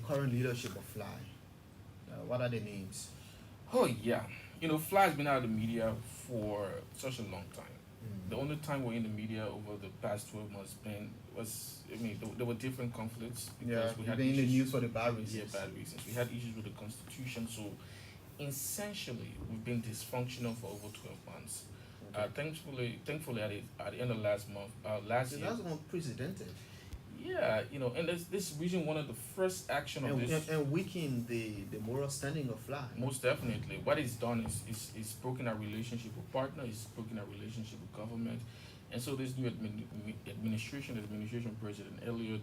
current leadership of Fly? What are the names? Oh yeah, Fly has been out of the media for such a long time. The Mm. only time we're in the media over the past 12 months been was I mean there were different conflicts Yeah, because we you've had been in the issues. news for the bad Yeah, reasons. bad reasons. We had issues with the constitution, so essentially we've been dysfunctional for over 12 months. Okay. Thankfully, at the end of last month, last So year, that's unprecedented. yeah, and this region one of the first action of this. And weaken the moral standing of Fly. Most definitely, what it's done is broken our relationship with partner, it's broken our relationship with government, and so this new administration President Elliott,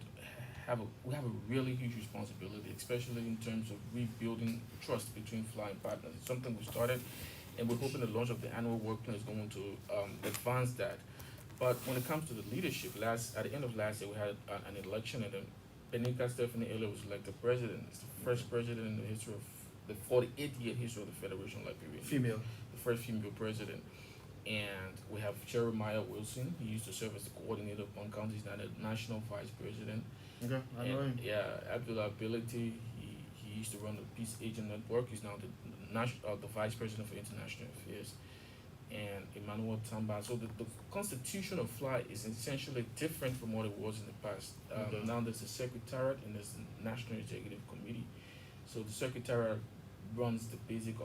we have a really huge responsibility, especially in terms of rebuilding trust between flying partners. It's something we started, and we're hoping the launch of the annual work plan is going to advance that. But when it comes to the leadership, last at the end of last year, we had an election, and then Benica Stephanie Elliott was elected president. It's the first president in the history of the 48-year history of the Federation of Liberia. Female. The first female president. And we have Jeremiah Wilson. He used to serve as the coordinator of Bond County. He's now the national vice president. Okay, I know him. And yeah, Abdullah Ability, he used to run the Peace Agent Network. He's now the vice president for international affairs. And Emmanuel Tamba. So the constitution of Fly is essentially different from what it was in the past. Okay. Now there's a secretariat and there's the National Executive Committee. So the secretariat runs the basic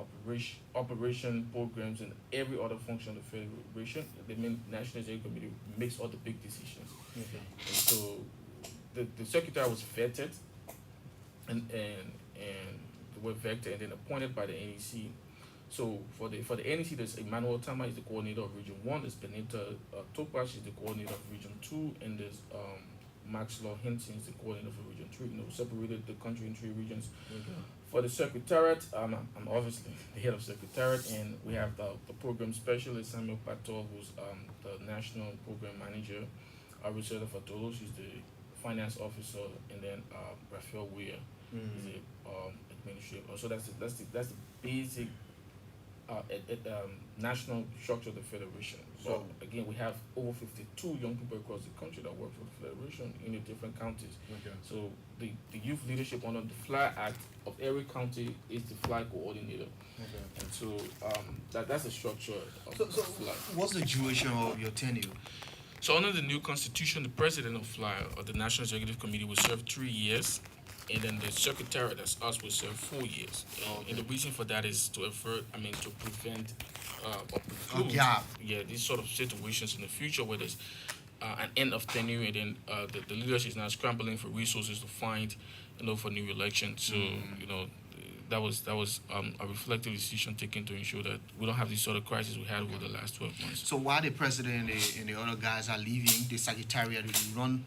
operation programs and every other function of the federation. The main National Executive Committee makes all the big decisions. Okay. And so the secretary was vetted and they were vetted and then appointed by the NEC. So for the NEC, there's Emmanuel Tama is the coordinator of Region One. There's Benita Topash is the coordinator of Region Two, and there's Max Law Hinton is the coordinator for Region Three. Separated the country in three regions. Okay. For the secretariat, I'm obviously the head of secretariat, and we have the program specialist Samuel Pato, who's the national program manager. Roberta Fatolo, she's the finance officer, and then Raphael Weir Mm. is the administrator. So that's the basic national structure of the federation. So So again, we have over 52 young people across the country that work for the federation in the different counties. okay. So the youth leadership under the Fly Act of every county is the Fly coordinator, Okay. and so that's the structure of So Fly. what's the duration of your tenure? So under the new constitution, the president of Fly or the National Executive Committee will serve 3 years, and then the secretary, that's us, will serve 4 years. And the reason for that is to to prevent or preclude, gap. yeah, these sort of situations in the future where there's an end of tenure, and then the leadership is now scrambling for resources to find, for new election. So that was a reflective decision taken to ensure that we don't have this sort of crisis we had over the last 12 months. So while the president and the other guys are leaving, the secretariat will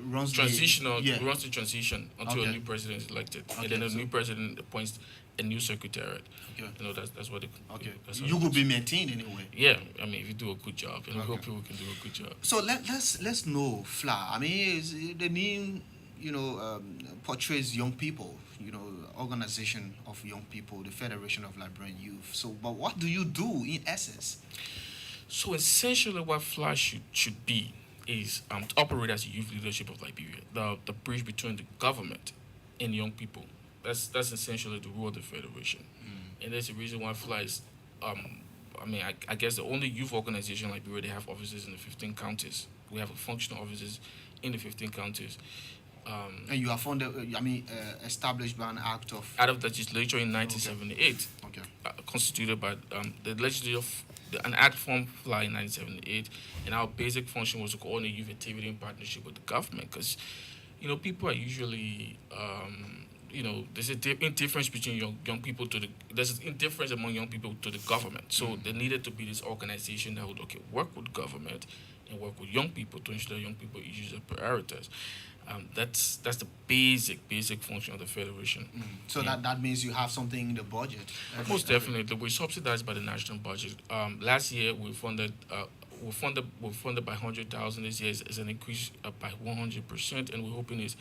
runs Transitional the, yeah. runs the transition until a Okay. new president is elected, Okay, and then the so- new president appoints a new secretariat. Okay. That's what. Okay. That's how You it will is. be maintained anyway. Yeah, I mean, if you do a good job, and I hope Okay. people can do a good job. So let's know Fla. I mean, the name portrays young people. Organization of young people, the Federation of Liberian Youth. So, but what do you do in essence? So essentially, what Flash should be is to operate as a youth leadership of Liberia, the bridge between the government and young people. That's essentially the role of the federation, and that's the reason why Fly is. I guess the only youth organization in Liberia, they have offices in the 15 counties. We have functional offices in the 15 counties. And you are funded. Established by an act of. Out of legislature in 1978, Okay. constituted by the legislature, an act formed Fly in 1978, and our basic function was to coordinate youth activity in partnership with the government, because people are usually there's a indifference between young people to the there's an indifference among young people to the government. So there needed to be this organization that would work with government and work with young people to ensure that young people issues are prioritized. That's the basic function of the federation. So Yeah. that means you have something in the budget. Most definitely, we're subsidized by the national budget. Last year we're funded by 100,000. This year is an increase by 100%, and we're hoping is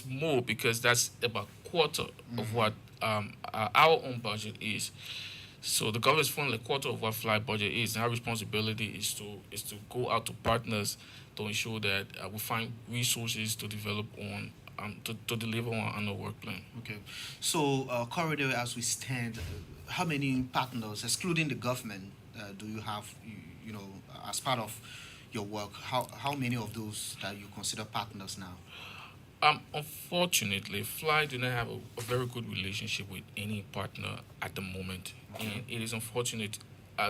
more, because that's about quarter of what our own budget is. So the government is funding a quarter of what Fly budget is, and our responsibility is to go out to partners to ensure that we find resources to develop on to deliver on our work plan. Okay. So, currently, as we stand, how many partners, excluding the government, do you have, you know, as part of your work? How many of those that you consider partners now? Unfortunately, Fly do not have a very good relationship with any partner at the moment, Okay. and it is unfortunate.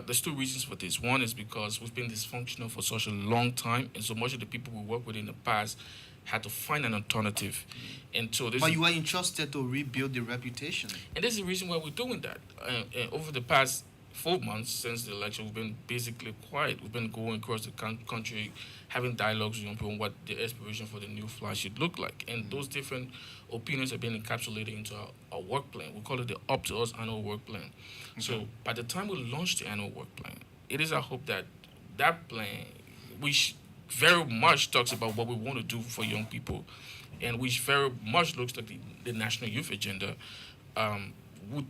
There's two reasons for this. One is because we've been dysfunctional for such a long time, and so much of the people we worked with in the past had to find an alternative, and so this But is you are interested to rebuild the reputation. and this is the reason why we're doing that. Over the past 4 months since the election, we've been basically quiet. We've been going across the country, having dialogues with young people on what the aspiration for the new flag should look like. And those different opinions have been encapsulated into our work plan. We call it the Up to Us annual work plan. So by the time we launch the annual work plan, it is our hope that that plan, which very much talks about what we want to do for young people, and which very much looks like the national youth agenda, would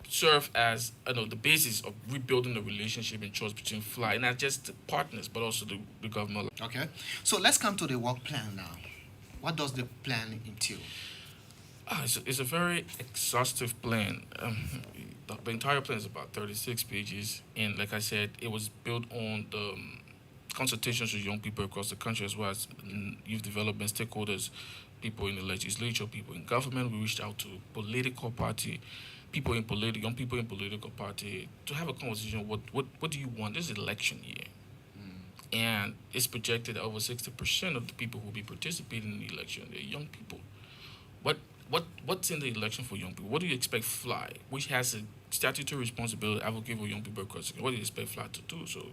serve as the basis of rebuilding the relationship and trust between Fly, not just the partners, but also the government. Okay. So let's come to the work plan now. What does the plan entail? It's a very exhaustive plan. The entire plan is about 36 pages, and like I said, it was built on the consultations with young people across the country, as well as youth development stakeholders, people in the legislature, people in government. We reached out to political party, young people in political party, to have a conversation. What do you want? This is election year, and it's projected that over 60% of the people who will be participating in the election are young people. What what's in the election for young people? What do you expect Fly, which has a statutory responsibility to advocate for young people across the country, what do you expect Fly to do? So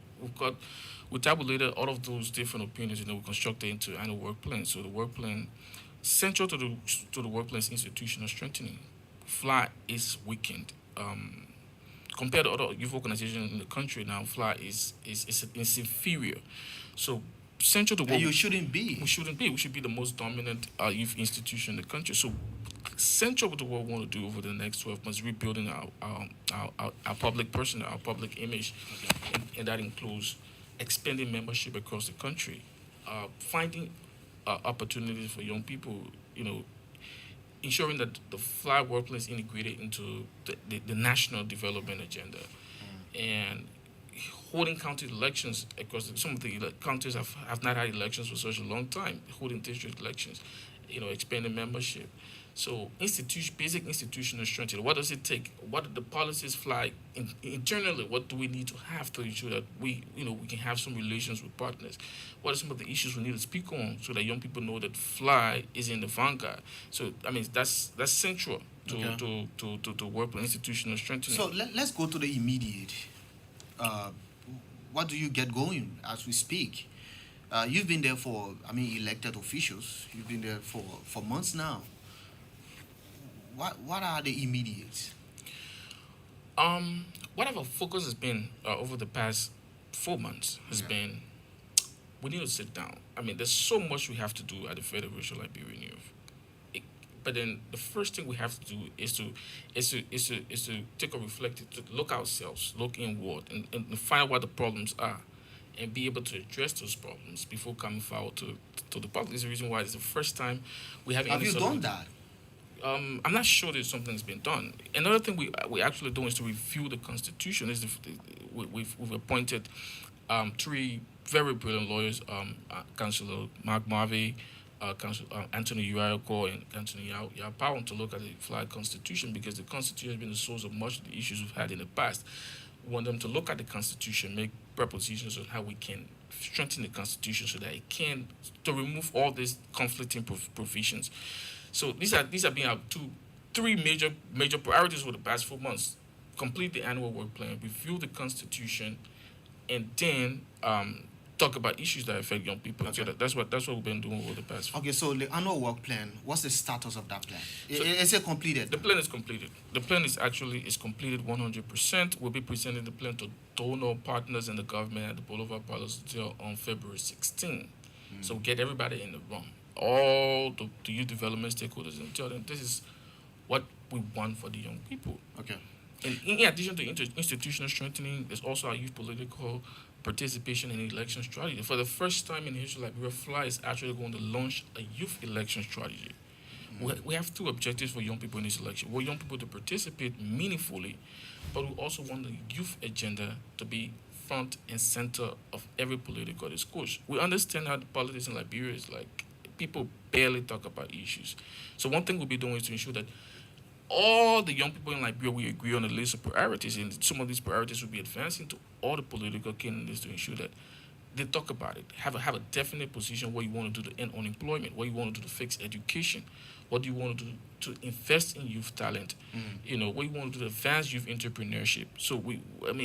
we tabulated all of those different opinions and then we constructed into annual work plan. So the work plan, central to the work plan, is institutional strengthening. Fly is weakened. Compared to other youth organizations in the country now, Fly is inferior. So central to what And you shouldn't be. we shouldn't be. We should be the most dominant youth institution in the country. So central to what we want to do over the next 12 months, rebuilding our public personnel, our public image, and that includes expanding membership across the country, finding opportunities for young people, ensuring that the Fly workplace integrated into the national development agenda, and holding county elections across some of the counties have not had elections for such a long time, holding district elections, expanding membership. So basic institutional structure. What does it take? What are the policies Fly internally? What do we need to have to ensure that we can have some relations with partners? What are some of the issues we need to speak on so that young people know that Fly is in the vanguard? So I mean that's central to Okay. to work with institutional strengthening. So let's go to the immediate. Uh, what do you get going as we speak? You've been there for, I mean, elected officials. You've been there for months now. What are the immediates? What our focus has been over the past 4 months has Yeah. been we need to sit down. I mean, there's so much we have to do at the Federation of Liberian Youth. It, but then the first thing we have to do is to take a reflective, to look ourselves, look inward, and find out what the problems are, and be able to address those problems before coming forward to the public. This is the reason why it's the first time we have Have any you sort done of that? I'm not sure that something's been done. Another thing we actually doing is to review the Constitution. We've appointed three very brilliant lawyers, Councillor Mark Marvey, Anthony Uriako, and Anthony Yao to look at the Flag Constitution, because the Constitution has been the source of much of the issues we've had in the past. We want them to look at the Constitution, make propositions on how we can strengthen the Constitution so that it can to remove all these conflicting provisions. So these are being our three major priorities for the past 4 months. Complete the annual work plan, review the Constitution, and then talk about issues that affect young people. Okay. So that's what we've been doing over the past. Okay, so the annual work plan, what's the status of that plan? So- Is it completed? The plan is completed. The plan is completed 100%. We'll be presenting the plan to donor partners in the government at the Boulevard Palace Hotel on February 16. So get everybody in the room, all the youth development stakeholders, and tell them this is what we want for the young people. Okay. And in addition to institutional strengthening, there's also our youth political participation in election strategy. For the first time in history, Liberia Fly is actually going to launch a youth election strategy. We have two objectives for young people in this election. We want young people to participate meaningfully, but we also want the youth agenda to be front and center of every political discourse. We understand how the politics in Liberia is like. People barely talk about issues. So one thing we'll be doing is to ensure that all the young people in Liberia we agree on a list of priorities, and some of these priorities will be advancing to all the political candidates to ensure that they talk about it. Have a definite position what you want to do to end unemployment, what you want to do to fix education, what do you want to do to invest in youth talent, what you want to do to advance youth entrepreneurship. So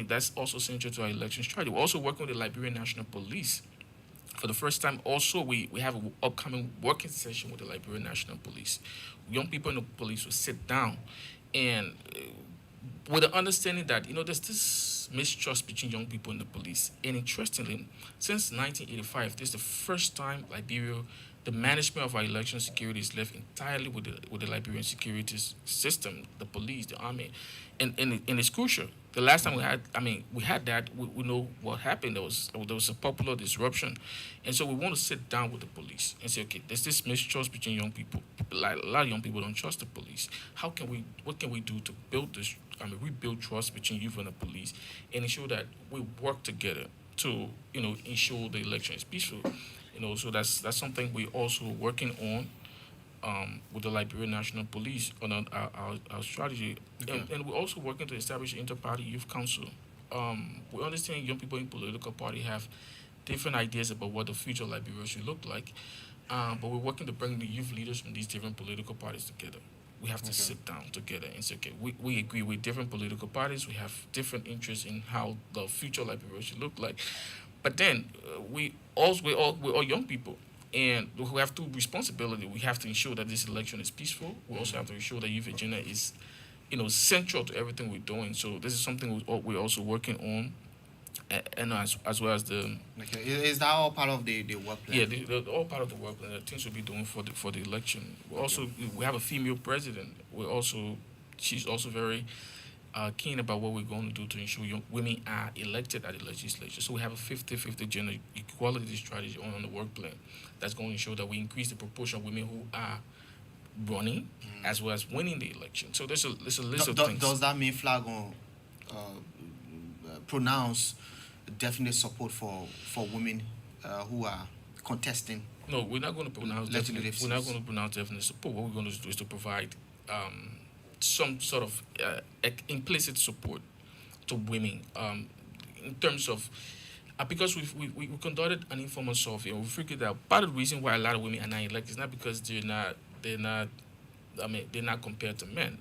that's also central to our election strategy. We're also working with the Liberian National Police. For the first time, also we have an upcoming working session with the Liberian National Police. Young people in the police will sit down and with the understanding that there's this mistrust between young people and the police. And interestingly, since 1985, this is the first time Liberia, the management of our election security is left entirely with the Liberian security system, the police, the army, and it's crucial. The last time we had that, we know what happened. There was a popular disruption, and so we want to sit down with the police and say, okay, there's this mistrust between young people. Like a lot of young people don't trust the police. What can we do to build this? Rebuild trust between youth and the police, and ensure that we work together to ensure the election is peaceful. So that's something we're also working on with the Liberian National Police on our strategy. Okay. And we're also working to establish an inter-party youth council. We understand young people in political party have different ideas about what the future of Liberia should look like, but we're working to bring the youth leaders from these different political parties together. We have to sit down together and say, okay, we agree with different political parties. We have different interests in how the future of Liberia should look like. But then we're all young people, and we have two responsibility. We have to ensure that this election is peaceful. We also have to ensure that youth agenda is, central to everything we're doing. So this is something we're also working on, and as well as the Okay, is that all part of the work plan? yeah, they're all part of the work plan. The things we'll be doing for the election. We have a female president. She's also very keen about what we're going to do to ensure young women are elected at the legislature. So we have a 50-50 gender equality strategy on the work plan that's going to ensure that we increase the proportion of women who are running as well as winning the election. So there's a list of things. Does that mean flag on pronounce definite support for women who are contesting? No, we're not going to pronounce Legislative we're not seats. going to pronounce definite support. What we're going to do is to provide some sort of implicit support to women in terms of because we conducted an informal survey and we figured out part of the reason why a lot of women are not elected is not because they're not compared to men.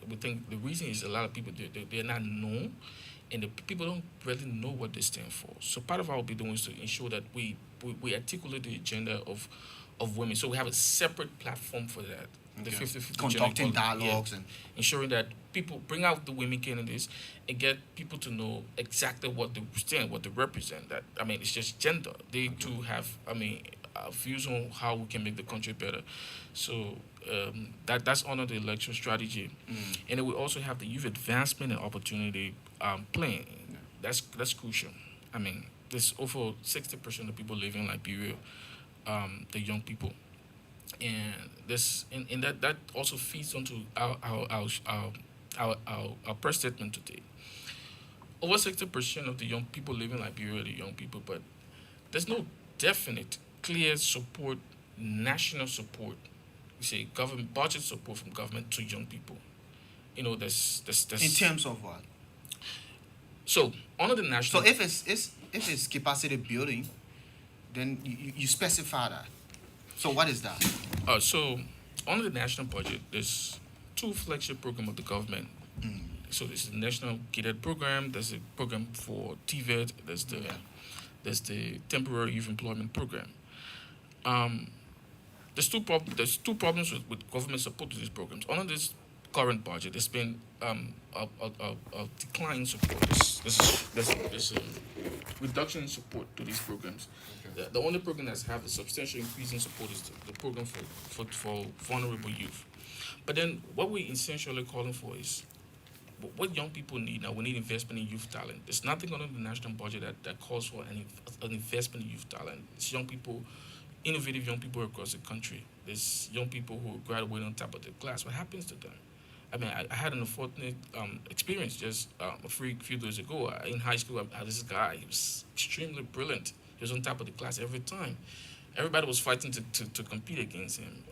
We think the reason is a lot of people they're not known, and the people don't really know what they stand for. So part of what we'll be doing is to ensure that we articulate the agenda of women. So we have a separate platform for that. The Okay. 50-50 Conducting gender equality, dialogues and ensuring that people bring out the women candidates and get people to know exactly what they stand, what they represent. It's just gender. They too have views on how we can make the country better. So that's under the election strategy, and then we also have the youth advancement and opportunity plan. That's crucial. There's over 60% of people living in Liberia, the young people, and that also feeds onto our press statement today. Over 60% of the young people living in Liberia are the young people, but there's no definite, clear support, national support. We say government budget support from government to young people. There's in terms of what? so under the So national. if it's capacity building, then you specify that. So what is that? So under the national budget, there's two flagship programs of the government. So this is the National Cadet Program. There's a program for TVET. There's the Temporary Youth Employment Program. There's two problems with government support to these programs. Under this current budget, there's been a decline in support. There's a reduction in support to these programs. The only program that's have a substantial increase in support is the program for vulnerable youth. But then what we essentially calling for is what young people need now. We need investment in youth talent. There's nothing under the national budget that calls for an investment in youth talent. It's young people innovative young people across the country. There's young people who graduate on top of the class. What happens to them? I mean, I had an unfortunate experience just a few days ago. In high school, I had this guy. He was extremely brilliant. He was on top of the class every time. Everybody was fighting to compete against him.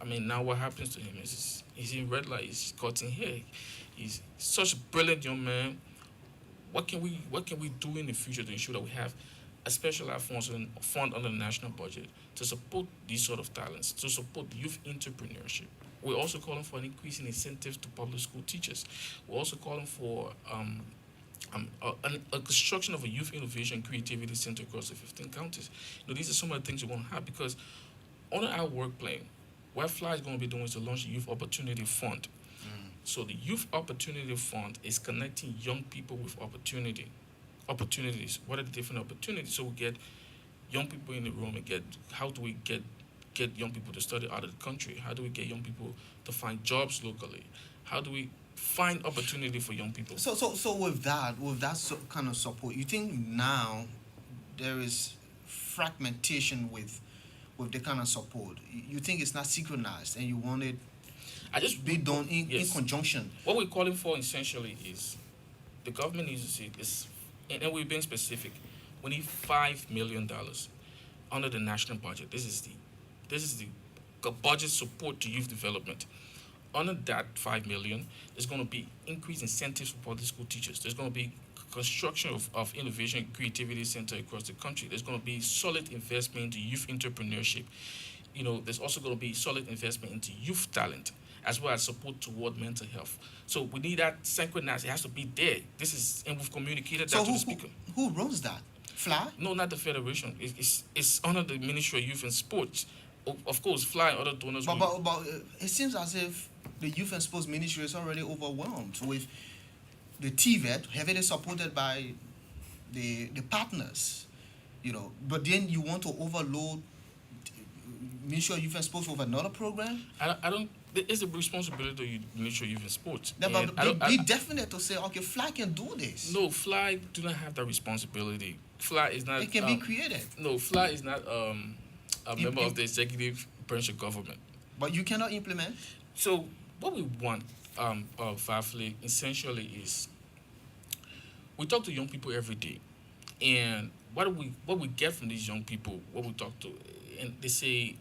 I mean, now what happens to him is he's in red light. He's cutting hair. He's such a brilliant young man. What can we do in the future to ensure that we have a specialized fund under the national budget to support these sort of talents, to support youth entrepreneurship? We're also calling for an increase in incentives to public school teachers. We're also calling for a construction of a youth innovation creativity center across the 15 counties. These are some of the things we want to have because on our work plan, what Fly is going to be doing is to launch a youth opportunity fund. So the Youth Opportunity Fund is connecting young people with opportunities. What are the different opportunities? So we get young people in the room and get how do we get young people to study out of the country? How do we get young people to find jobs locally? How do we find opportunity for young people? So with that kind of support, you think now there is fragmentation with the kind of support? You think it's not synchronized, and you want it I just be done in yes. conjunction? What we're calling for essentially is the government needs to see this, and we're being specific. We need $5 million under the national budget. This is the budget support to youth development. Under that 5 million, there's going to be increased incentives for public school teachers. There's going to be construction of innovation and creativity center across the country. There's going to be solid investment into youth entrepreneurship. There's also going to be solid investment into youth talent as well as support toward mental health. So we need that synchronized. It has to be there. And we've communicated that So to the speaker. who runs that? Fly? No, not the federation. It's under the Ministry of Youth and Sports. Of course, Fly and other donors. But it seems as if the Youth and Sports Ministry is already overwhelmed with the TVET, heavily supported by the partners. But then you want to overload Ministry of Youth and Sports with another program? I don't. It's the responsibility of the Ministry of Youth and Sports. Yeah, And but be definite to say, okay, Fly can do this. No, Fly do not have that responsibility. Fly is not. It can be created. No, Fly is not a member im- of the executive branch of government. But you cannot implement. So what we want, Varley, essentially is we talk to young people every day, and what we get from these young people, what we talk to, and they say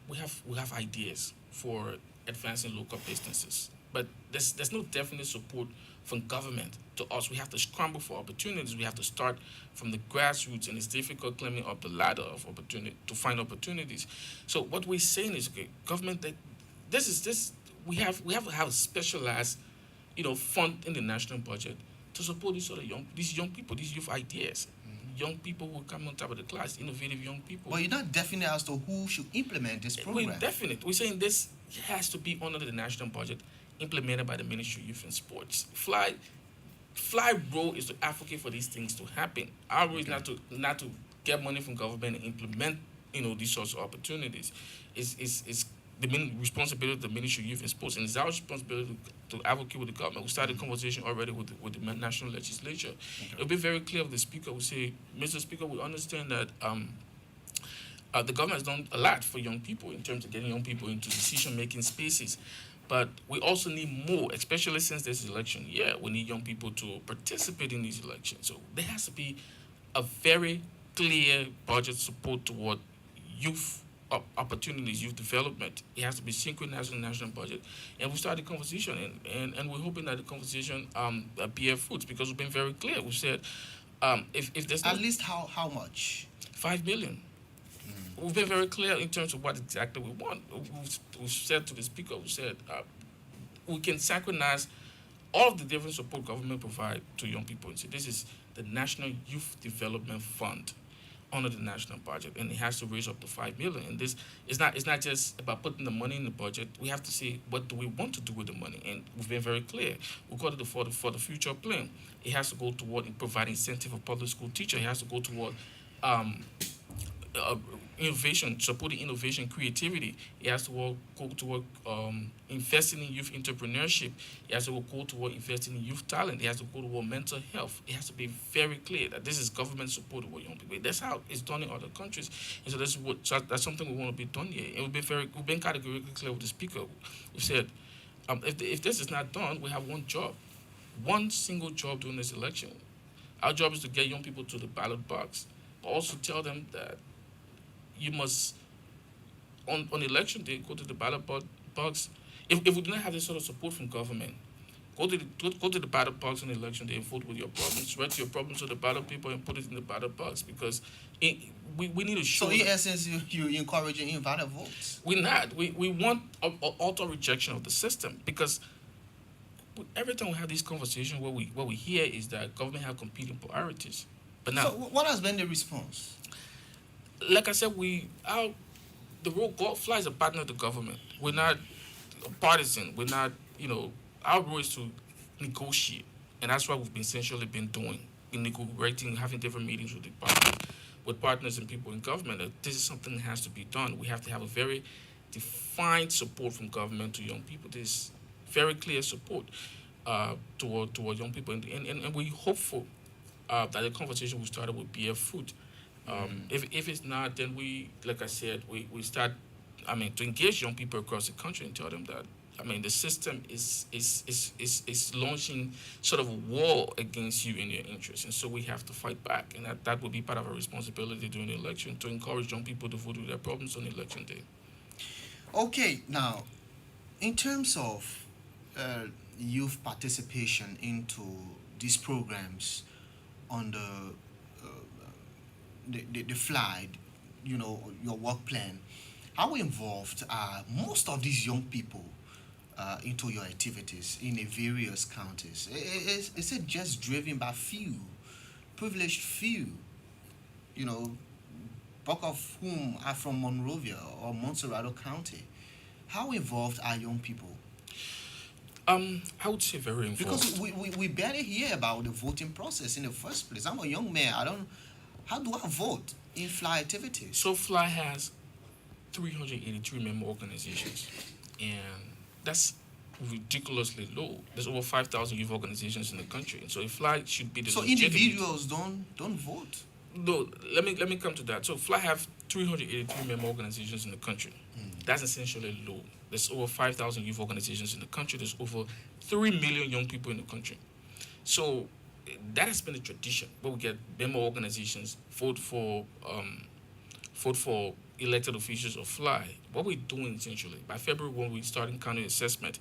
we have ideas for advancing local businesses, but there's no definite support from government to us. We have to scramble for opportunities. We have to start from the grassroots, and it's difficult climbing up the ladder of opportunity to find opportunities. So what we're saying is, okay, government, that this we have to have a specialized, fund in the national budget to support these young people, these youth ideas, young people who come on top of the class, innovative young people. But you're not definite as to who should implement this program. We're definite. We're saying this has to be under the national budget, implemented by the Ministry of Youth and Sports. Fly role is to advocate for these things to happen. Our role is not to get money from government and implement these sorts of opportunities. It's the responsibility of the Ministry of Youth and Sports, and it's our responsibility to advocate with the government. We started a conversation already with the national legislature. Okay. It'll be very clear if the speaker will say, Mr. Speaker, we understand that the government has done a lot for young people in terms of getting young people into decision-making spaces. But we also need more, especially since this election. Yeah, we need young people to participate in these elections. So there has to be a very clear budget support toward youth opportunities, youth development. It has to be synchronized in the national budget. And we started the conversation, and we're hoping that the conversation bear fruits, because we've been very clear. We've said if there's at least how much? 5 million. We've been very clear in terms of what exactly we want. We've said to the speaker, we said we can synchronize all of the different support government provide to young people. And so this is the National Youth Development Fund under the national budget, and it has to raise up to 5 million. And this is not just about putting the money in the budget. We have to say, what do we want to do with the money? And we've been very clear. We call it for the future plan. It has to go toward providing incentive for public school teachers. It has to go toward innovation, supporting innovation, creativity. It has to work, go toward investing in youth entrepreneurship. It has to go toward investing in youth talent. It has to go toward mental health. It has to be very clear that this is government support for young people. That's how it's done in other countries, and so that's something we want to be done here. And we've been categorically clear with the speaker. We said, if this is not done, we have one job, one single job during this election. Our job is to get young people to the ballot box, but also tell them that you must, on election day, go to the box. If we do not have this sort of support from government, go to the ballot box on election day and vote with your problems. Write your problems to the ballot paper and put it in the ballot box, because it, we need to show. So in essence, you encouraging invalid votes. We're not. We want auto rejection of the system, because every time we have these conversations, what we hear is that government have competing priorities. But now, So what has been the response? like I said, the role God flies a partner of the government. We're not partisan. We're not, our role is to negotiate, and that's what we've been essentially been doing in negotiating, having different meetings with partners and people in government. That this is something that has to be done. We have to have a very defined support from government to young people. There's very clear support toward young people, and we're hopeful that the conversation we started will bear fruit. If it's not, then like I said, we start, to engage young people across the country and tell them that, the system is launching sort of a war against you and your interests, and so we have to fight back, and that will be part of our responsibility during the election, to encourage young people to vote with their problems on election day. Okay, now, in terms of youth participation into these programs on the fly, your work plan, how involved are most of these young people into your activities in the various counties? Is it just driven by few, privileged few, you know, bulk of whom are from Monrovia or Montserrado County? How involved are young people? I would say very Because involved. we barely hear about the voting process in the first place. I'm a young man. How do I vote in fly activities? So Fly has 383 member organizations, and that's ridiculously low. There's over 5,000 youth organizations in the country, and so Fly should be the So legitimate. individuals don't vote. No, let me come to that. So Fly have 383 member organizations in the country. That's essentially low. There's over 5,000 youth organizations in the country. There's over 3 million young people in the country. So that has been a tradition where we get member organizations vote for elected officials of Fly. What we're doing essentially, by February 1, we start in county assessment.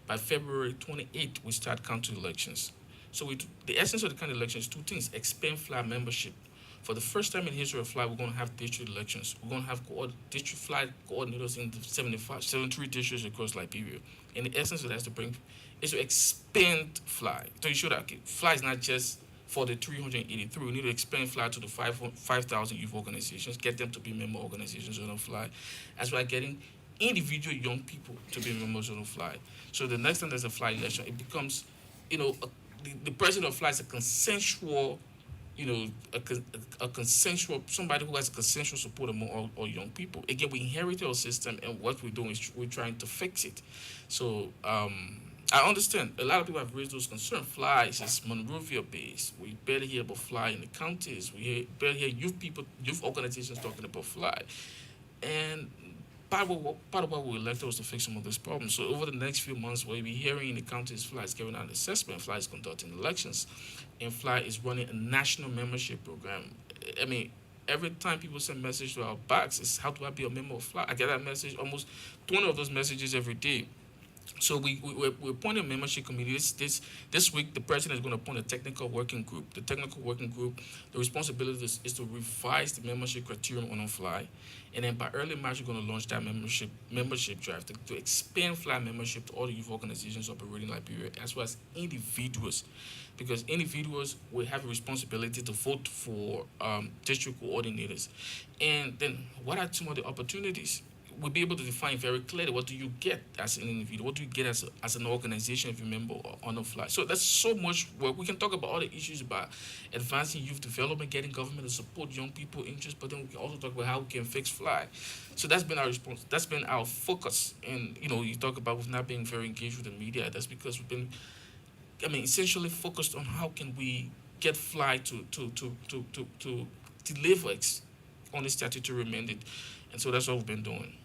By February 28th, we start county elections. So the essence of the county elections is two things: expand Fly membership. For the first time in history of Fly, we're going to have district elections. We're going to have district Fly coordinators in the 73 districts across Liberia. And the essence of that is to expand Fly. So you show that, okay, Fly is not just for the 383. We need to expand Fly to the 5,000 youth organizations, get them to be member organizations on Fly, as well as getting individual young people to be members on Fly. So the next time there's a Fly election, it becomes, the president of Fly is a consensual, a consensual, somebody who has a consensual support among all young people. Again, we inherited our system, and what we're doing is we're trying to fix it. So I understand a lot of people have raised those concerns. Fly is just Monrovia based. We barely hear about Fly in the counties. Barely hear youth organizations talking about Fly. And part of what we elected was to fix some of these problems. So over the next few months, we'll be hearing in the counties, Fly is giving out an assessment, Fly is conducting elections, and Fly is running a national membership program. Every time people send message to our box, it's how do I be a member of Fly? I get that message, almost 20 of those messages every day. So we're appointing a membership committee. This week, the president is going to appoint a technical working group. The technical working group, the responsibility is to revise the membership criterion on Fly, and then by early March, we're going to launch that membership drive to expand Fly membership to all the youth organizations operating in Liberia, as well as individuals, because individuals will have a responsibility to vote for district coordinators. And then, what are some of the opportunities? we'll be able to define very clearly what do you get as an individual, what do you get as an organization if you member on a fly. So that's so much work. We can talk about other issues about advancing youth development, getting government to support young people interest, but then we can also talk about how we can fix fly. So that's been our response. That's been our focus. And you talk about with not being very engaged with the media. That's because we've been, essentially focused on how can we get fly to deliver on its statutory mandate, and so that's what we've been doing.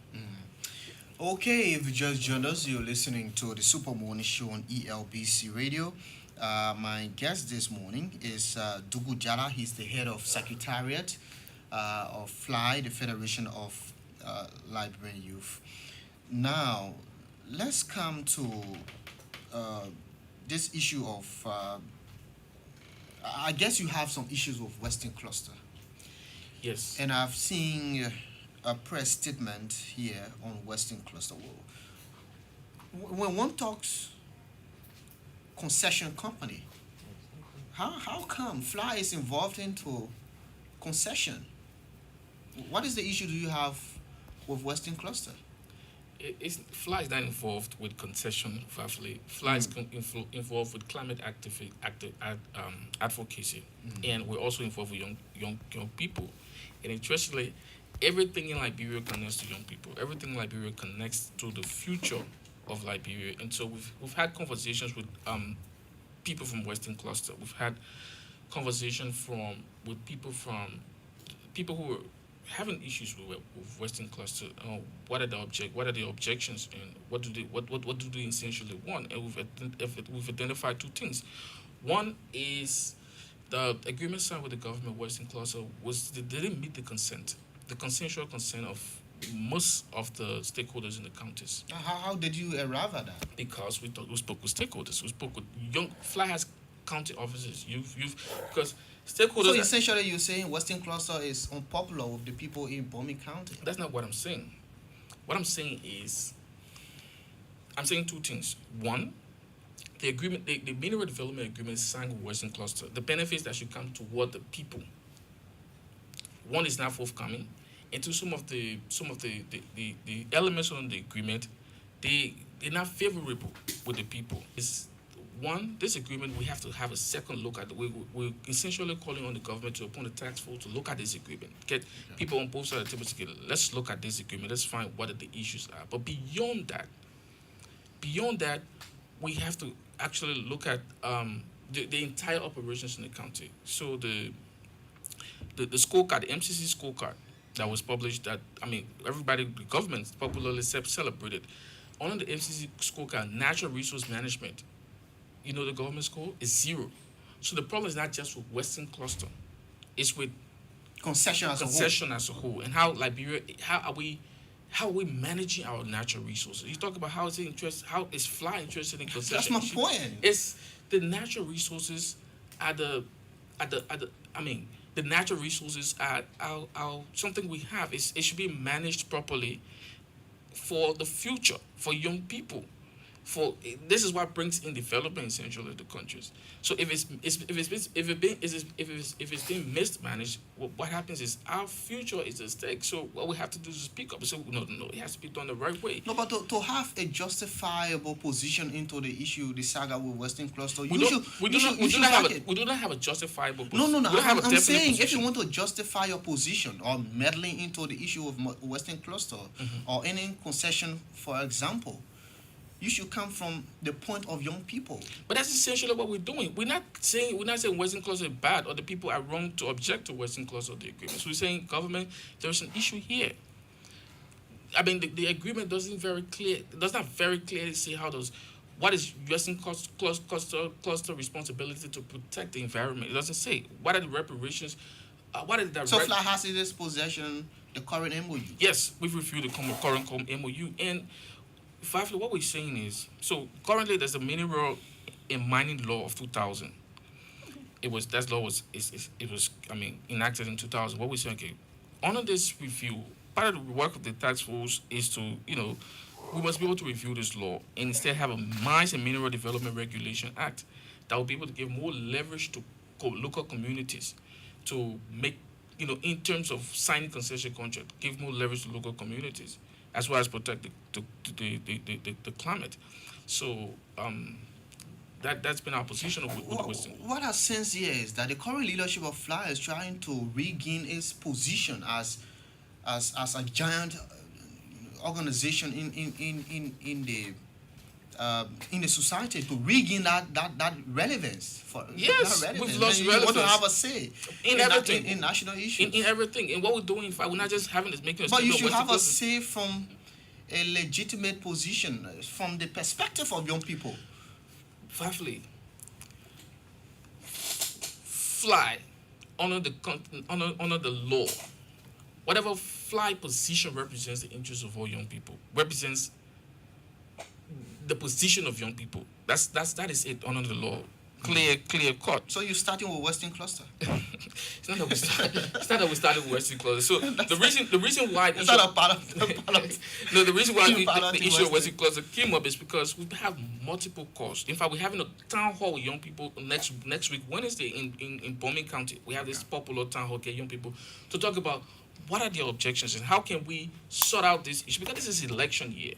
Okay, if you just joined us, you're listening to the Super Morning Show on ELBC Radio. My guest this morning is Dugu Jala. He's the head of Secretariat of FLY, the Federation of Liberian Youth. Now, let's come to uh, this issue of. I guess you have some issues with Western Cluster, Yes. and I've seen a press statement here on Western Cluster. When one talks concession company, how come Fly is involved into concession? What is the issue do you have with Western Cluster? Fly is not involved with concession, firstly. Fly is involved with climate advocacy, and we're also involved with young people. And interestingly, everything in Liberia connects to young people. Everything in Liberia connects to the future of Liberia. And so we've had conversations with people from Western Cluster. We've had conversations with people who are having issues with Western Cluster. What are the objections, and what do they essentially want? And we've identified two things. One is the agreement signed with the government, Western Cluster, they didn't meet the consensual consent of most of the stakeholders in the counties. How did you arrive at that? Because we spoke with stakeholders. We spoke with young Fly has county officers, youth, because stakeholders. So essentially, you're saying Western Cluster is unpopular with the people in Bomi County. That's not what I'm saying. What I'm saying is, I'm saying two things. One, the agreement, the mineral development agreement signed with Western Cluster, the benefits that should come toward the people. One is not forthcoming, and two, some of the elements on the agreement, they're not favorable with the people. Is one, this agreement, we have to have a second look at. We're essentially calling on the government to appoint a task force to look at this agreement. Get people on both sides of the table together. Let's look at this agreement. Let's find what the issues are. But beyond that, we have to actually look at the entire operations in the county. So the scorecard, the MCC scorecard that was published, that everybody, the government popularly celebrated. On the MCC scorecard, natural resource management, the government score is 0. So the problem is not just with Western Cluster, it's with Concession as as a whole, and how Liberia, how are we managing our natural resources? You talk about how is Fly interested in concession? That's my point. It's the natural resources are the natural resources are something we have. It should be managed properly for the future, for young people. This is what brings in development essentially to countries. So if it's being mismanaged, what happens is our future is at stake. So what we have to do is speak up. So no, it has to be done the right way. No, but to have a justifiable position into the issue, the saga with Western Cluster, We do not have a justifiable No, position. no, no. We don't have a I'm definite saying if position. you want to justify your position or meddling into the issue of Western Cluster or any concession, for example, you should come from the point of young people. But that's essentially what we're doing. We're not saying Western Cluster is bad or the people are wrong to object to Western Cluster of the agreement. So we're saying government, there's an issue here. The agreement does not very clearly say what is Western cluster responsibility to protect the environment. It doesn't say what are the reparations. What is that? So Fly has in this possession the current MOU. Yes, we've reviewed the current MOU, and finally, what we're saying is, so currently there's a mineral and mining law of 2000. That law was enacted in 2000. What we're saying, okay, under this review, part of the work of the task force is to, we must be able to review this law and instead have a Mines and Mineral Development Regulation Act that will be able to give more leverage to local communities to make, in terms of signing concession contract, give more leverage to local communities. as well as protect the climate. So that's been our position with the Western. What has sensed here is that the current leadership of Fly is trying to regain its position as a giant organization in the society to regain that relevance for that Yes, we've relevance. lost Then you want to relevance have a say in in everything, national issues. in everything, in what we're doing. In fact, we're not just having this making a But you statement should of Western have a culture. say from a legitimate position from the perspective of young people. Fifthly, fly under under the law. Whatever fly position represents the interests of all young people, represents the position of young people. That is it under the law. Clear cut. So you're starting with Western Cluster. It's not that it's not that we started with Western Cluster. So the reason why It's not a part of the part of no, the reason why Part the of issue of Western. Western Cluster came up is because we have multiple calls. In fact, we're having a town hall with young people next week Wednesday in Bombing County. We have this popular town hall, get young people to talk about what are their objections and how can we sort out this issue, because this is election year.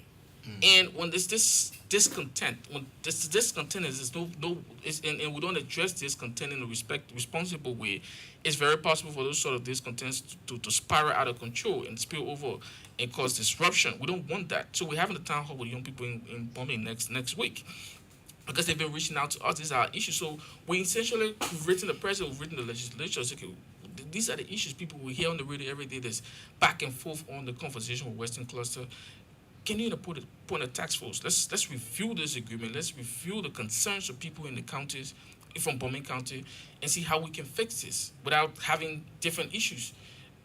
And when there's this discontent, when this discontent is and we don't address discontent in a responsible way, it's very possible for those sort of discontents to spiral out of control and spill over and cause disruption. We don't want that. So we're having a town hall with young people in Bombay next week, because they've been reaching out to us. These are our issues. So we've written the president, we've written the legislature. So, okay, these are the issues people will hear on the radio every day. There's back and forth on the conversation with Western Cluster. Can you put a task force? Let's review this agreement. Let's review the concerns of people in the counties, from Bombing County, and see how we can fix this without having different issues.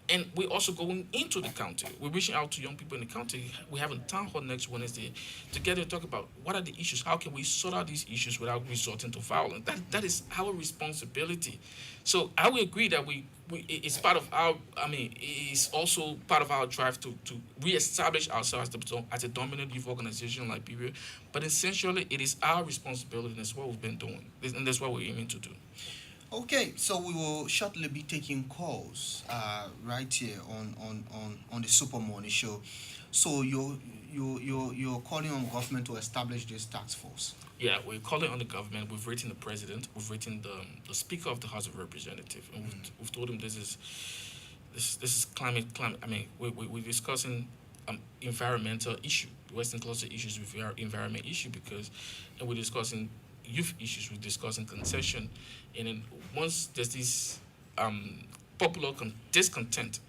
And we're also going into the county. We're reaching out to young people in the county. We're having a town hall next Wednesday together to talk about what are the issues. How can we sort out these issues without resorting to violence? That is our responsibility. So I would agree that it's part of our. I mean, it's also part of our drive to reestablish ourselves as a dominant youth organization in Liberia. But essentially, it is our responsibility, and that's what we've been doing, and that's what we're aiming to do. Okay, so we will shortly be taking calls right here on the Super Morning Show. So you're calling on government to establish this task force. Yeah, we're calling on the government. We've written the president. We've written the speaker of the House of Representatives, and we've told him this is climate. I mean, we're discussing environmental issue, Western cluster issues with our environment issue, and we're discussing youth issues. We're discussing concession, and then once there's this popular discontent,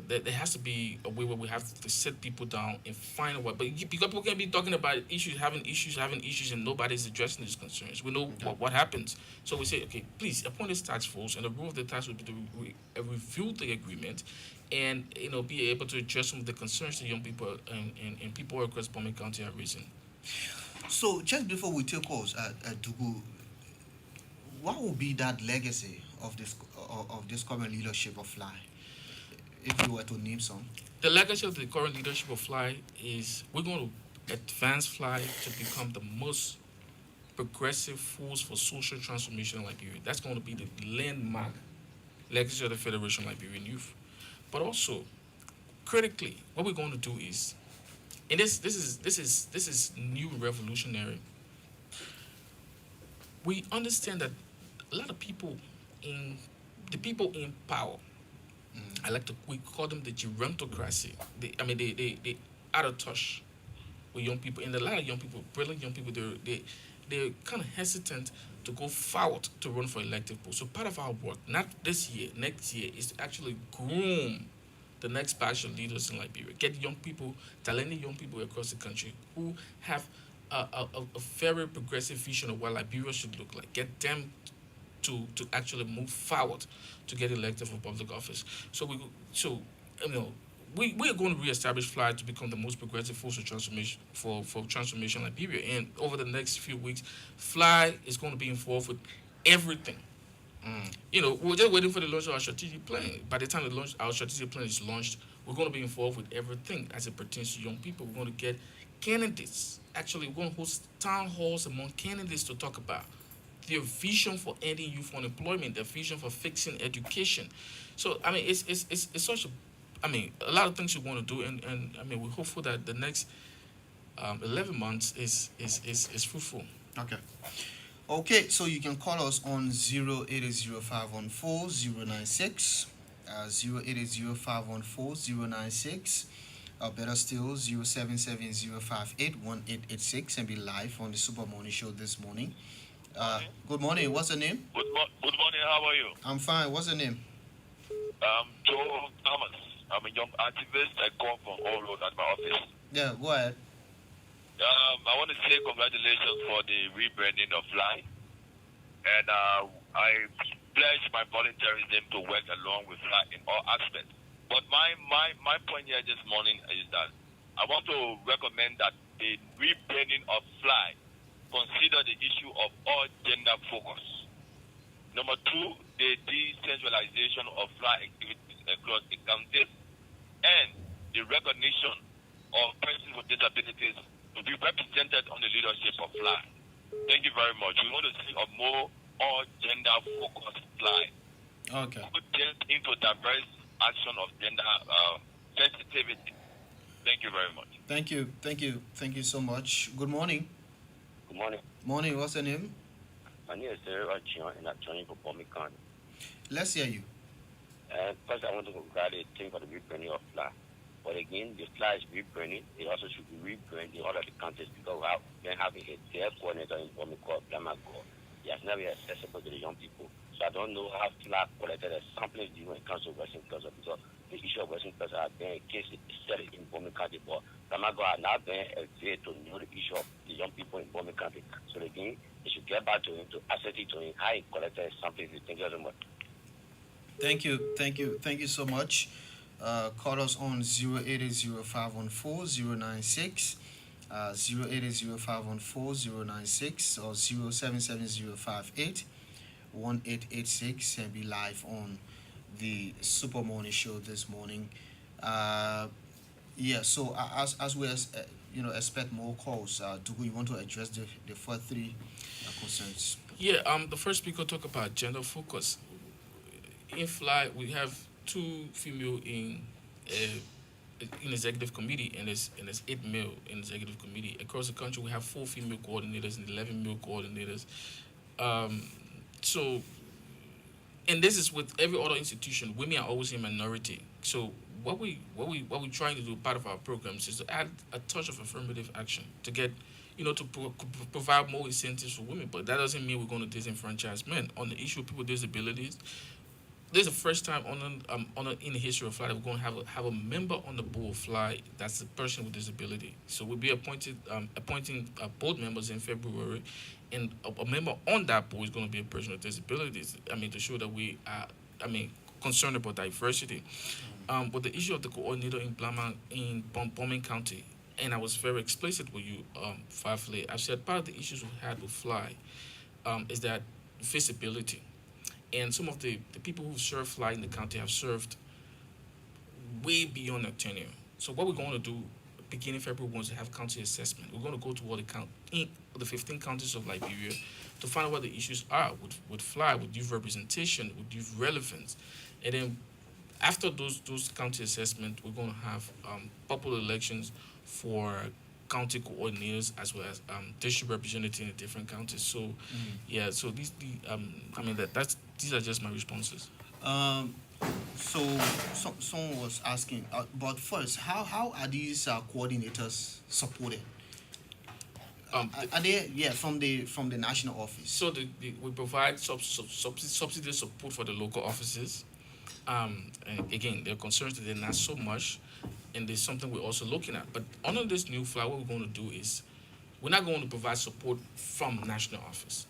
there has to be a way where we have to sit people down and find a way. But because people can be talking about having issues, and nobody's addressing these concerns. We know what happens. So we say, okay, please appoint this task force, and the role of the task force will be to review the agreement, and be able to address some of the concerns that young people and people across Bombay County are raising. So just before we take calls, Dugu, what will be that legacy of this current leadership of Fly, if you were to name some? The legacy of the current leadership of Fly is we're going to advance Fly to become the most progressive force for social transformation in Liberia. That's going to be the landmark legacy of the Federation of Liberian Youth. But also, critically, what we're going to do is, and this is new revolutionary. We understand that a lot of people in power, we call them the gerontocracy. They out of touch with young people, and a lot of young people, brilliant young people, they're kind of hesitant to go forward to run for elective posts. So part of our work, not this year, next year, is to actually groom the next batch of leaders in Liberia. Get young people, talented young people across the country who have a very progressive vision of what Liberia should look like. Get them to actually move forward to get elected for public office. So we are going to reestablish Fly to become the most progressive force of transformation for transformation in Liberia. And over the next few weeks, Fly is going to be involved with everything. We're just waiting for the launch of our strategic plan. By the time our strategic plan is launched, we're going to be involved with everything as it pertains to young people. We're going to get candidates. Actually, we're going to host town halls among candidates to talk about their vision for ending youth unemployment, their vision for fixing education. So, I mean, it's such I mean, a lot of things we want to do, and I mean, we're hopeful that the next 11 months is fruitful. Okay. Okay, so you can call us on 080 514 096, 080 514 096, better still 0770581886, and be live on the Super Morning Show this morning. Morning. Good morning. What's the name? Good morning. How are you? I'm fine. What's the name? Joe Thomas. I'm a young activist. I come from all road at my office. Yeah, go ahead. I want to say congratulations for the rebranding of Fly, and I pledge my volunteerism to work along with Fly in all aspects. But my point here this morning is that I want to recommend that the rebranding of Fly consider the issue of all gender focus. Number two, the decentralization of Fly activities across the counties and the recognition of persons with disabilities to be represented on the leadership of Fly. Thank you very much. We want to see a more all gender focused Fly. Okay. Put this into diverse action of gender sensitivity. Thank you very much. Thank you. Thank you. Thank you so much. Good morning. Good morning. Morning. What's the name? My name is Sarah Chion and I'm joining from Bomikon. Let's hear you. First, I want to congratulate the team for the rebranding of FLA. But again, the FLA is rebranding. It also should be rebranded in all of the counties because we have been having a care coordinator in Bomikon, Blamago. He has never been accessible to the young people. So I don't know how FLA collected a sampling when it comes to Western Plaza because the issue of Western Plaza has been a case study in Bomikon County, but Blamago has not been a way to know the issue of the young people in Bomikon County. So again, they should get back to him to access it to him how he collected a sampling. Thank you very much. Thank you. Thank you. Thank you so much. Call us on 080 514 096, 080 514 or 0770581886, and be live on the Super Morning Show this morning. Uh, yeah, so as we expect more calls, do we want to address the first three concerns? Yeah, the first speaker talk about gender focus. In Fly, we have two female in executive committee, and there's 8 male in executive committee. Across the country, we have 4 female coordinators and 11 male coordinators. Um, so, and this is with every other institution. Women are always a minority. So, what we trying to do, part of our programs, is to add a touch of affirmative action to get, provide more incentives for women. But that doesn't mean we're going to disenfranchise men. On the issue of people with disabilities, this is the first time in the history of Fly that we're going to have a member on the board of Fly that's a person with disability. So we'll be appointing board members in February, and a member on that board is going to be a person with disabilities. I mean, to show that we are, concerned about diversity. But the issue of the coordinator in Bombing County, and I was very explicit with you, Fafle. I've said part of the issues we had with Fly is that visibility. And some of the people who serve Fly in the county have served way beyond their tenure. So what we're going to do, beginning February, we want to have county assessment. We're going to go to all the 15 counties of Liberia to find out what the issues are with Fly, with youth representation, with youth relevance. And then after those county assessment, we're going to have popular elections for county coordinators as well as district representatives in the different counties. So, yeah. So these are just my responses. Um, so someone was asking, but first, how are these coordinators supported? Um, Are they, yeah, from the national office? so we provide subsidy support for the local offices. And again, there are concerns that they're not so much, and there's something we're also looking at. But under this new fly, what we're going to do is we're not going to provide support from national office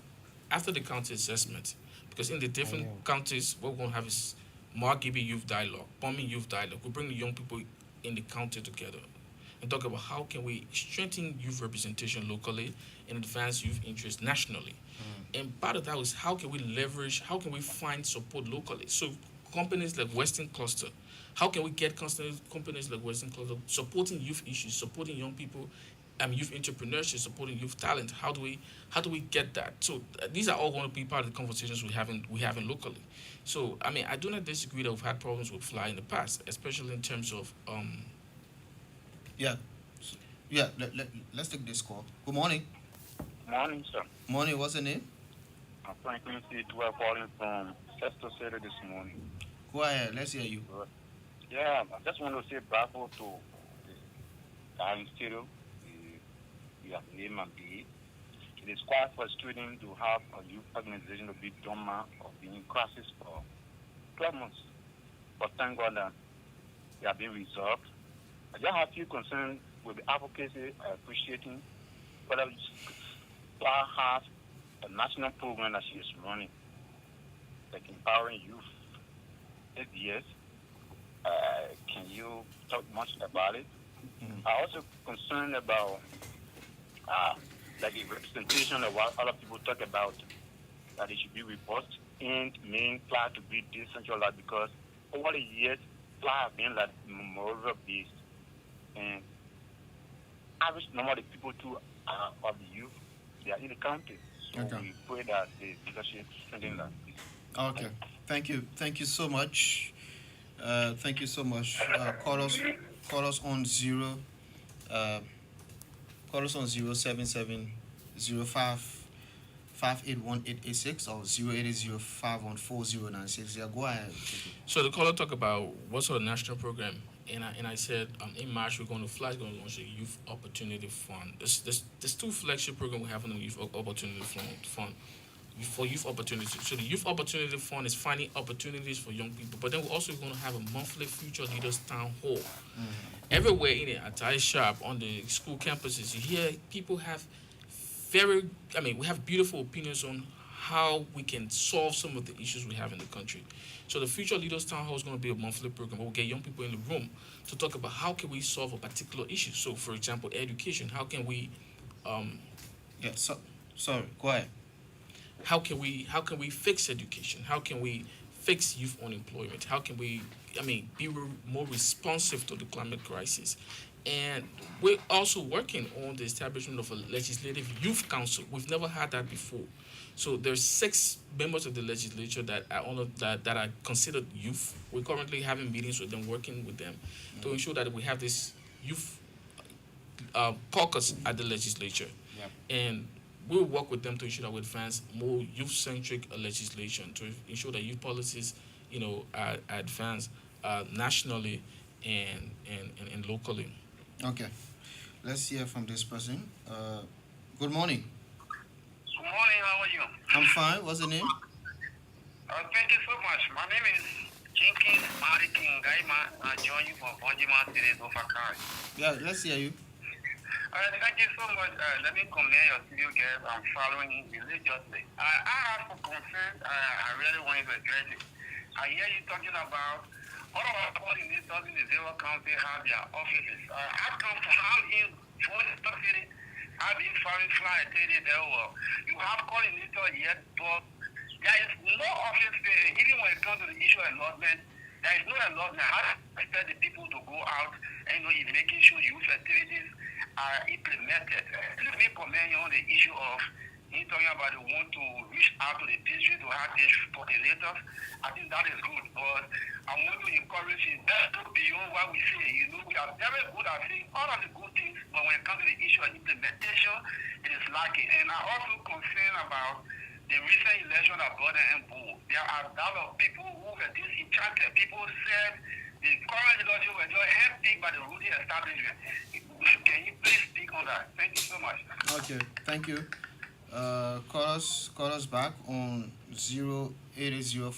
after the county assessment, because in the different counties, what we're going to have is Margibi Youth Dialogue, Bombing Youth Dialogue. We bring the young people in the county together and talk about how can we strengthen youth representation locally and advance youth interests nationally. And part of that is how can we leverage, how can we find support locally? So companies like Western Cluster, how can we get companies like Western Cluster supporting youth issues, supporting young people youth entrepreneurship, supporting youth talent. How do we get that? So these are all going to be part of the conversations we having locally. So I do not disagree that we've had problems with fly in the past, especially in terms of Yeah, yeah. Let's take this call. Good morning. Morning, sir. Morning. What's the name? I'm Franklin C. We're calling from Sesto City this morning. Go ahead. Let's hear you. But, yeah, I just want to say bravo to the guy studio. You have named and be. It is quite frustrating to have a youth organization to be dormant or be in crisis for 12 months. But thank God that they have been resolved. I just have few concerns with the advocacy appreciating whether SPLA has a national program that she is running, like empowering youth. If yes, can you talk much about it? Mhm. I also concerned about uh, like the representation of what other people talk about that it should be reported and main plan to be decentralized because over the years, plan have been like moreover based and average number of the people too of the youth they are in the county. So Okay. we pray that the leadership strengthen that. Okay. Thank you. Thank you so much. Thank you so much. Call us on zero. Uh, Call us on 077 05 581 886 or 080 Yeah, go ahead. So the caller talked about what sort of national program, and I said in March we're going to fly, going to launch a youth opportunity fund. There's two flagship programs we have in the youth opportunity fund for youth opportunities. So the youth opportunity fund is finding opportunities for young people, but then we're also going to have a monthly future leaders town hall. Everywhere in the entire shop on the school campuses, you hear people have we have beautiful opinions on how we can solve some of the issues we have in the country. So the Future Leaders Town Hall is going to be a monthly program. We'll get young people in the room to talk about how can we solve a particular issue. So, for example, education. Um, Yeah, sorry, go ahead. how can we fix education? How can we fix youth unemployment? How can we be more responsive to the climate crisis? And we're also working on the establishment of a legislative youth council. We've never had that before. So there's 6 members of the legislature that are that are considered youth. We're currently having meetings with them, working with them to ensure that we have this youth caucus at the legislature, Yeah. and we'll work with them to ensure that we advance more youth-centric legislation to ensure that youth policies, are advanced nationally and locally. Okay. Let's hear from this person. Good morning. Good morning, how are you? I'm fine. What's the name? Thank you so much. My name is Jenkins Marikin Gaima. I join you from Bonjima City, Ofakai. Yeah, let's hear you. Thank you so much. Let me commend your studio guest. I'm following you religiously. I have some concerns. I really want to address it. I hear you talking about all of our coordinators in the Zero County have their offices. I come from how in Florida City. I've been following fly attended there. Well, you have coordinator yet, but there is no office there. Even when it comes to the issue of allotment, there is no allotment. How do you expect the people to go out and in making sure youth activities are implemented? Let me comment on the issue of he talking about they want to reach out to the district to have district coordinators. I think that is good, but I want to encourage you that go beyond what we say. We are very good at saying all of the good things, but when it comes to the issue of implementation, it is lacking. And I also concerned about the recent election of Gordon and Bull. There are a lot of people who were disenchanted. People said the current leadership were just handpicked by the ruling establishment. Can you please speak on that? Thank you so much. Okay, thank you. Call us back on 080 zero.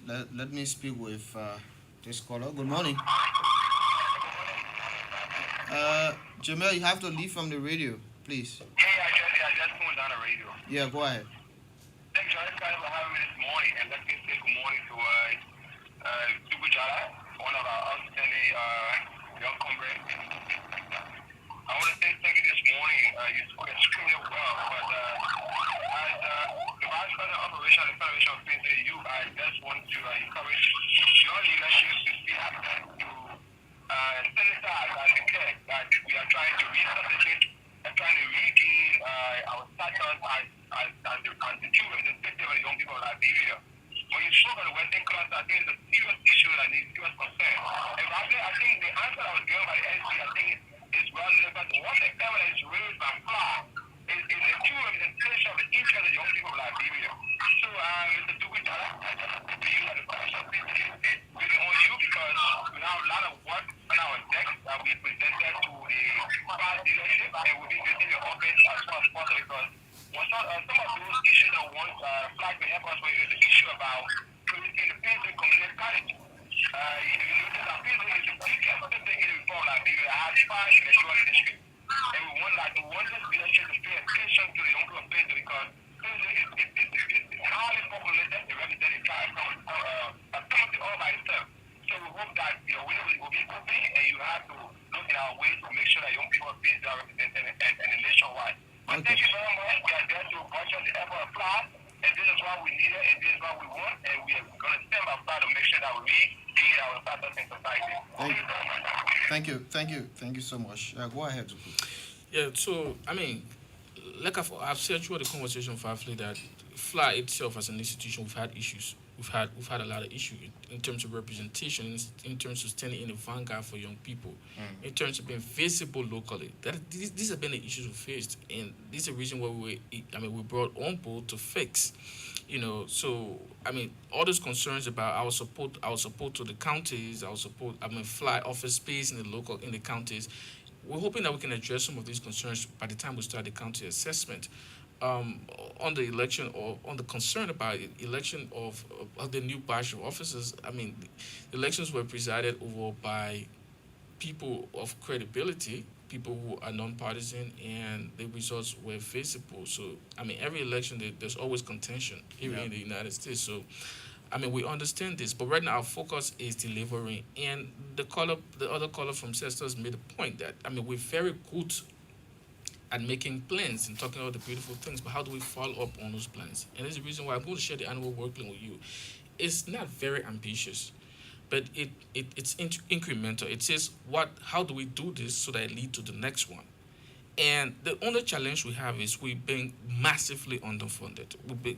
Let me speak with this caller. Good morning. Jamel, you have to leave from the radio, please. Hey, I just pulled down the radio. Yeah, go ahead. Thanks, guys, for having me this morning. And let me say good morning to Tubujala, one of our outstanding young comrades. I want to say thank you this morning. You spoke extremely well, but as the vice president of operation of the Federation of Prince Youth, I just want to encourage your leadership to speak up to send we are trying to resuscitate and trying to regain our status as the true representative of young people of Liberia. When you spoke on the Western Cross, I think it's a serious issue that needs serious concern. And I think the answer that was given by the SC, I think is well relevant. What the evidence raised by FLA is a true representation of the interest of young people of Liberia. So, Mr. Duguja, you have the question. It's really on you because we have a lot of work on our deck that we presented to the FLA leadership and we'll be getting the office as soon as possible because some of those issues that want flag to help us with is the issue about creating the Paisley Community College. If you notice that Paisley is the biggest thing in reform Liberia. It has five in the short district. And we want this leadership to pay attention to the young people of Paisley because Paisley is highly populated, it represents the entire community all by itself. So we hope that your window will be open and you have to look at our ways to make sure that young people of Paisley are represented and nationwide. But thank you very much. We are there to watch on the effort of class, and this is what we needed, and this is what we want, and we are going to stand by to make sure that we gain our status in society. Thank you very much. Thank you so much. Go ahead, Zuku. Yeah, so I mean, like I've said throughout the conversation, Fafly, that FLA itself as an institution, we've had issues. We've had a lot of issues in terms of representation, in terms of standing in the vanguard for young people, in terms of being visible locally. These have been the issues we faced, and this is the reason why we brought on board to fix. So I mean, all those concerns about our support to the counties, FLA office space in the counties. We're hoping that we can address some of these concerns by the time we start the county assessment. On the election or on the concern about election of the new batch of officers, I mean, the elections were presided over by people of credibility, people who are non-partisan, and the results were visible. So, I mean, every election there's always contention here in the United States. So, I mean, we understand this, but right now our focus is delivering. And the other caller from Cestus made a point that I mean we're very good at making plans and talking about the beautiful things, but how do we follow up on those plans? And there's a reason why I'm going to share the annual work plan with you. It's not very ambitious, but it's incremental. It says how do we do this so that it lead to the next one? And the only challenge we have is we've been massively underfunded.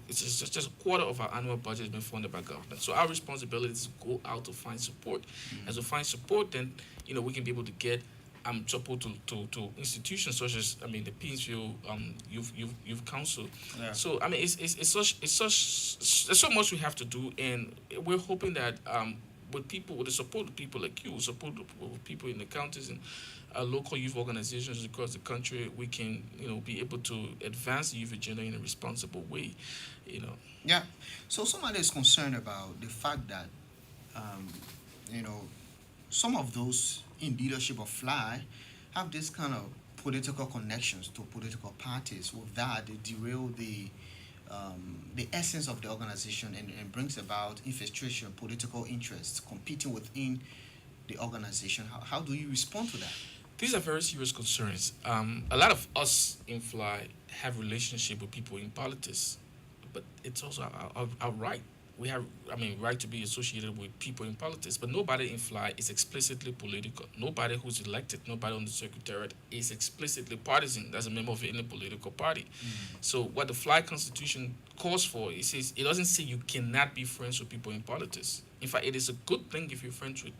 It's just a quarter of our annual budget has been funded by government. So our responsibility is to go out to find support. As we find support, then we can be able to get support to institutions such as the Peaceville Youth Council. Yeah. So I mean it's such there's so much we have to do, and we're hoping that with the support of people like you, support of people in the counties and local youth organizations across the country, we can be able to advance the youth agenda in a responsible way. Yeah. So somebody is concerned about the fact that you know some of those in leadership of FLY have this kind of political connections to political parties. With that, they derail the essence of the organization and brings about infiltration, political interests competing within the organization. How do you respond to that? These are very serious concerns. A lot of us in FLY have relationship with people in politics, but it's also our right. We have, right to be associated with people in politics, but nobody in FLY is explicitly political. Nobody who's elected, nobody on the secretariat is explicitly partisan as a member of any political party. So what the FLY Constitution calls for, it doesn't say you cannot be friends with people in politics. In fact, it is a good thing if you're friends with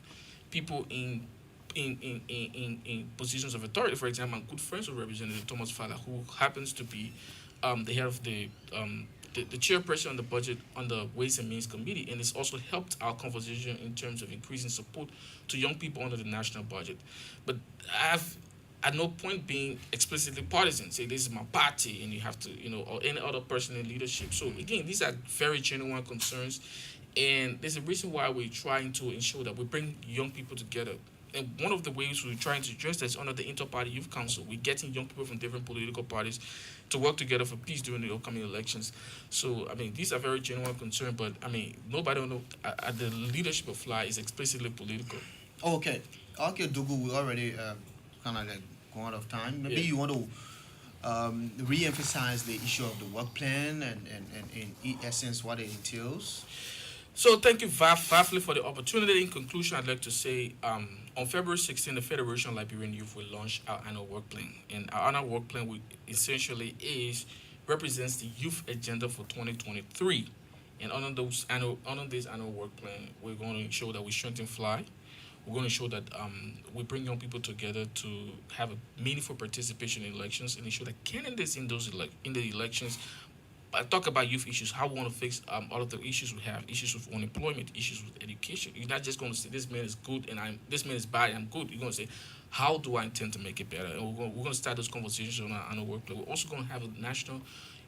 people in positions of authority. For example, I'm good friends with Representative Thomas Fowler, who happens to be the head of the chairperson on the budget on the Ways and Means Committee, and it's also helped our conversation in terms of increasing support to young people under the national budget. But I've at no point being explicitly partisan, say this is my party and you have to, or any other person in leadership. So again, these are very genuine concerns, and there's a reason why we're trying to ensure that we bring young people together. And one of the ways we're trying to address that is under the Inter-Party Youth Council. We're getting young people from different political parties to work together for peace during the upcoming elections. So, these are very genuine concerns, but, nobody at the leadership of FLY is explicitly political. Okay, Dugu, we already kind of like going out of time. Maybe you want to re-emphasize the issue of the work plan and in essence what it entails. So thank you, Vafli, for the opportunity. In conclusion, I'd like to say on February 16, the Federation of Liberian Youth will launch our annual work plan. And our annual work plan essentially represents the youth agenda for 2023. And under this annual work plan, we're going to ensure that we strengthen Fly. We're going to show that we bring young people together to have a meaningful participation in elections and ensure that candidates in in the elections talk about youth issues, how we want to fix all of the issues we have, issues with unemployment, issues with education. You're not just going to say this man is good and this man is bad and I'm good. You're going to say, how do I intend to make it better? And we're going to start those conversations on our workplace. We're also going to have a national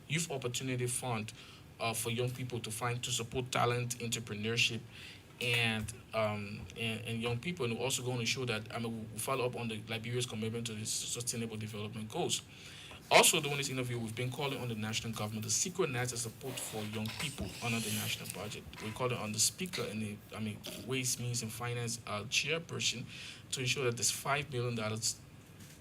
youth opportunity fund for young people to support talent, entrepreneurship, and young people, and we're also going to show that we follow up on the Liberia's commitment to the sustainable development goals. Also, during this interview, we've been calling on the national government to synchronize the support for young people under the national budget. We're calling on the speaker and Ways, Means, and Finance chairperson to ensure that there's $5 million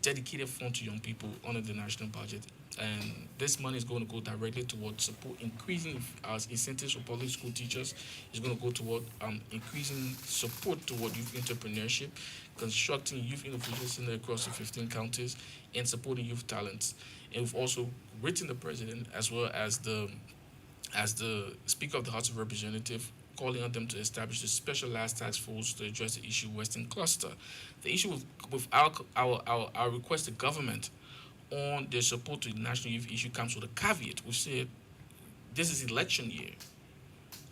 dedicated fund to young people under the national budget. And this money is going to go directly towards support, increasing incentives for public school teachers. It's going to go toward increasing support toward youth entrepreneurship, constructing youth innovation centers across the 15 counties, and supporting youth talents. And we've also written the president as the Speaker of the House of Representatives, calling on them to establish a specialized task force to address the issue Western Cluster. The issue with our request to government on their support to the national youth issue comes with a caveat. We said this is election year.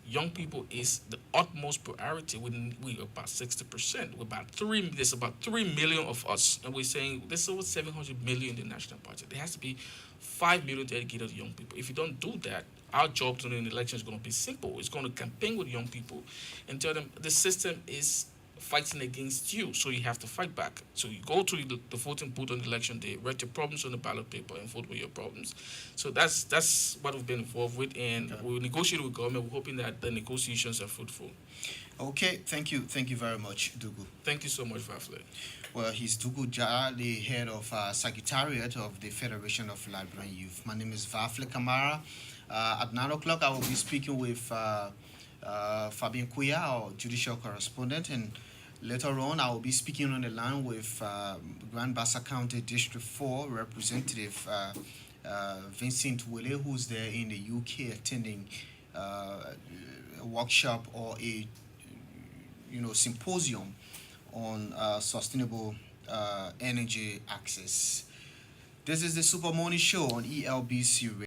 Young people is the utmost priority. We about 60%. We're about there's about 3 million of us, and we're saying there's over 700 million in the national budget. There has to be 5 million dedicated to young people. If you don't do that, our job during the election is going to be simple. It's going to campaign with young people and tell them the system is fighting against you, so you have to fight back. So you go to the voting booth on election day, write your problems on the ballot paper, and vote with your problems. So that's what we've been involved with, and Okay. we'll negotiate with government. We're hoping that the negotiations are fruitful. Okay, thank you very much, Dugu. Thank you so much, Vafle. Well, he's Dugu Jara, the head of Secretariat of the Federation of Liberian Youth. My name is Varley Kamara. At 9 o'clock, I will be speaking with Fabian Kuya, our judicial correspondent, and later on, I will be speaking on the line with Grand Bassa County District 4 Representative Vincent Wille, who's there in the UK attending a workshop or a symposium on sustainable energy access. This is the Super Morning Show on ELBC